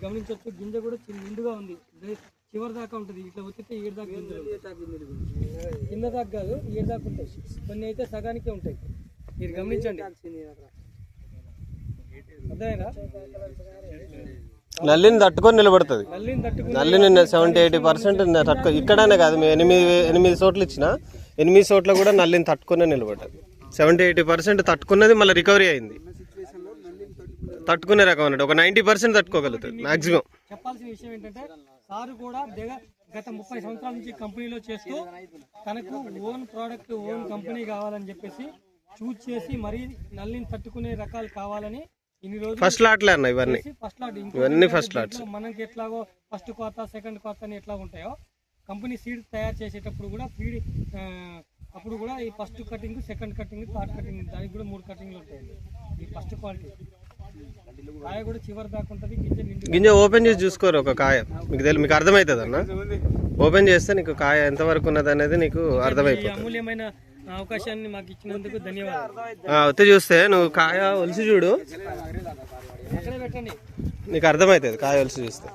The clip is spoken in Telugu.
గమనించవచ్చు. గింజ కూడా నిండుగా ఉంది, చివరి దాకా ఉంటుంది. ఇట్లా వచ్చితే 7 దాకా కింద దాకా కాదు, 7 దాకా ఉంటాయి. కొన్ని అయితే సగానికే ఉంటాయి. మీరు గమనించండి, అర్థమైనా? నల్లిని తట్టుకొని నిలబడుతుంది. నల్లిని 70-80% తట్టుకో. ఇక్కడనే కాదు, మేము 8 చోట్ల ఇచ్చిన 8 చోట్ల కూడా నల్లిని తట్టుకునే నిలబడ్డది. 70-80% తట్టుకున్నది మళ్ళీ రికవరీ అయింది. తట్టుకునే రకం అన్నట్టు ఒక 90% తట్టుకోగలుగుతుంది మాక్సిమం. చెప్పాల్సిన విషయం ఏంటంటే, సారు కూడా గత 30 సంవత్సరాల నుంచి కంపెనీలో చేస్తూ తనకు ఓన్ ప్రోడక్ట్, ఓన్ కంపెనీ కావాలని చెప్పేసి చూజ్ చేసి మరీ నల్లిని తట్టుకునే రకాలు కావాలని ఇన్ని రోజులు ఫస్ట్ లాట్లే అన్న ఇవన్నీ. ఇవన్నీ ఫస్ట్ లాట్స్. మనకి ఎట్లాగో ఫస్ట్ కోత, సెకండ్ కోత అని ఎట్లా ఉంటాయో, కంపెనీ సీడ్ తయారు చేసేటప్పుడు కూడా ఫీడ్ అప్పుడు కూడా ఈ first cutting, second cutting, third cutting, దానికి కూడా 3 కటింగ్లు ఉంటాయండి. ఈ ఫస్ట్ క్వాలిటీ కాయ కూడా చివరి దాకా ఉంటుంది. గింజ ఓపెన్ చేసి చూసుకోరు ఒక కాయ, మీకు అర్థమవుతుంది అన్న. ఓపెన్ చేస్తే నీకు కాయ ఎంతవరకు ఉన్నది అనేది నీకు అర్థమైపోతుంది. అమూల్యమైన అవకాశాన్ని మాకు ఇచ్చినందుకు ధన్యవాదాలు. వచ్చి చూస్తే నువ్వు కాయ ఒలిసి చూడు, అక్కడే పెట్టండి, నీకు అర్థమవుతుంది కాయ ఒలిసి చూస్తే.